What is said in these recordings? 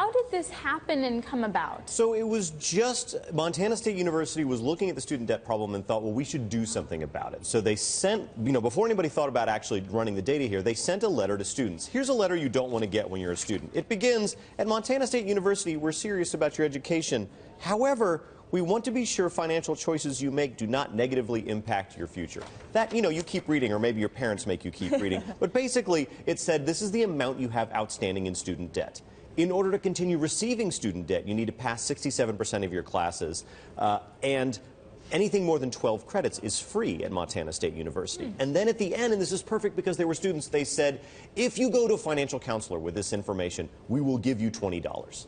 how did this happen and come about? So it was just Montana State University was looking at the student debt problem and thought, well, we should do something about it. So they sent, before anybody thought about actually running the data here, they sent a letter to students. Here's a letter you don't want to get when you're a student. It begins, at Montana State University, we're serious about your education. However, we want to be sure financial choices you make do not negatively impact your future. That, you keep reading, or maybe your parents make you keep reading. But basically, it said this is the amount you have outstanding in student debt. In order to continue receiving student debt, you need to pass 67% of your classes, and anything more than 12 credits is free at Montana State University. And then at the end, and this is perfect because they were students, they said, if you go to a financial counselor with this information, we will give you $20.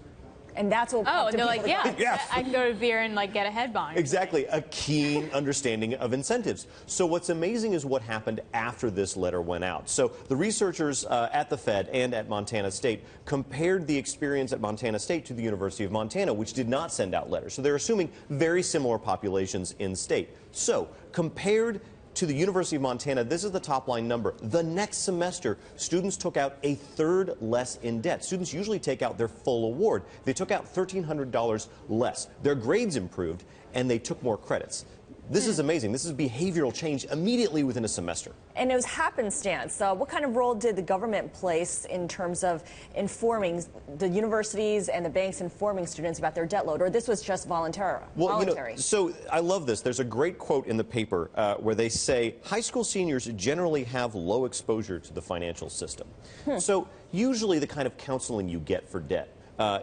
And that's what. Oh, and they're like, yeah, yeah, I can go to Veer and get a head bond. Exactly, a keen understanding of incentives. So what's amazing is what happened after this letter went out. So the researchers at the Fed and at Montana State compared the experience at Montana State to the University of Montana, which did not send out letters. So they're assuming very similar populations in state. So compared to the University of Montana, this is the top line number. The next semester, students took out a third less in debt. Students usually take out their full award. They took out $1,300 less. Their grades improved, and they took more credits. This is amazing. This is behavioral change immediately within a semester. And it was happenstance. What kind of role did the government place in terms of informing the universities and the banks informing students about their debt load, or this was just voluntary? Well, so I love this. There's a great quote in the paper where they say high school seniors generally have low exposure to the financial system. So usually the kind of counseling you get for debt,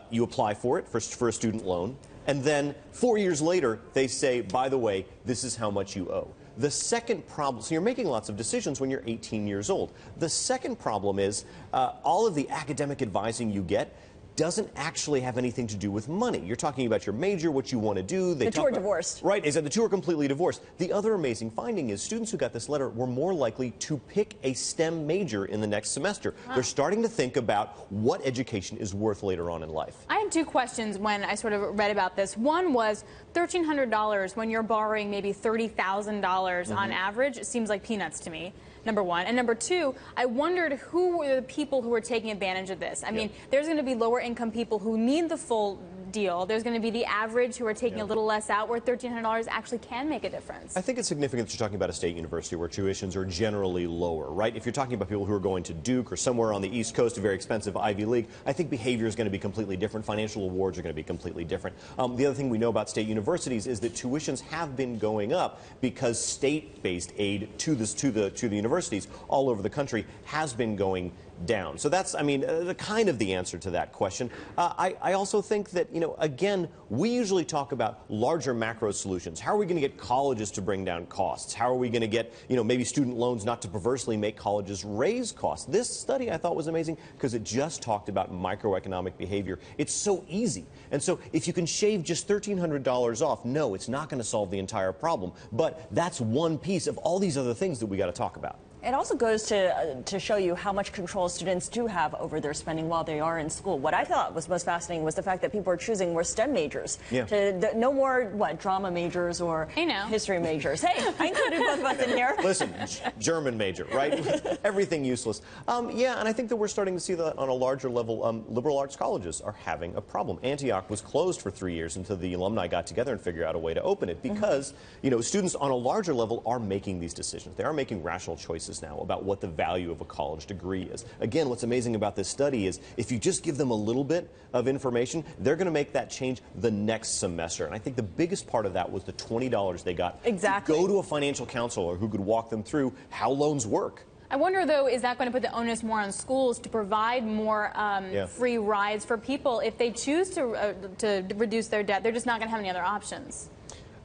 you apply for it for a student loan. And then 4 years later, they say, by the way, this is how much you owe. The second problem, so you're making lots of decisions when you're 18 years old. The second problem is all of the academic advising you get doesn't actually have anything to do with money. You're talking about your major, what you want to do. The two are divorced. Right, the two are completely divorced. The other amazing finding is students who got this letter were more likely to pick a STEM major in the next semester. They're starting to think about what education is worth later on in life. I had two questions when I sort of read about this. One was $1,300 when you're borrowing maybe $30,000 on average. It seems like peanuts to me. Number one. And number two, I wondered who were the people who were taking advantage of this. I mean, there's going to be lower income people who need the full deal. There's going to be the average who are taking a little less out, where $1,300 actually can make a difference. I think it's significant that you're talking about a state university where tuitions are generally lower, right? If you're talking about people who are going to Duke or somewhere on the East Coast, a very expensive Ivy League, I think behavior is going to be completely different. Financial awards are going to be completely different. The other thing we know about state universities is that tuitions have been going up because state-based aid to the universities all over the country has been going down. So that's, the kind of the answer to that question. I also think that, again, we usually talk about larger macro solutions. How are we going to get colleges to bring down costs? How are we going to get, maybe student loans not to perversely make colleges raise costs? This study I thought was amazing because it just talked about microeconomic behavior. It's so easy. And so if you can shave just $1,300 off, no, it's not going to solve the entire problem. But that's one piece of all these other things that we got to talk about. It also goes to show you how much control students do have over their spending while they are in school. What I thought was most fascinating was the fact that people are choosing more STEM majors. No more, drama majors or history majors. Hey, I included both of us in here. Listen, German major, right? Everything useless. Yeah, and I think that we're starting to see that on a larger level. Liberal arts colleges are having a problem. Antioch was closed for 3 years until the alumni got together and figured out a way to open it because, students on a larger level are making these decisions. They are making rational choices now about what the value of a college degree is. Again, what's amazing about this study is if you just give them a little bit of information, they're going to make that change the next semester. And I think the biggest part of that was the $20 they got to go to a financial counselor who could walk them through how loans work. I wonder, though, is that going to put the onus more on schools to provide more free rides for people if they choose to reduce their debt? They're just not going to have any other options.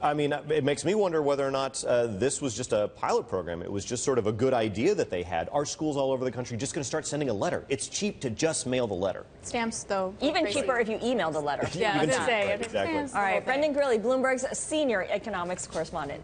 It makes me wonder whether or not this was just a pilot program. It was just sort of a good idea that they had. Are schools all over the country just going to start sending a letter? It's cheap to just mail the letter. Stamps, though. Even cheaper if you email the letter. Yeah, I was going to say. Exactly. All right, Brendan Greeley, Bloomberg's senior economics correspondent.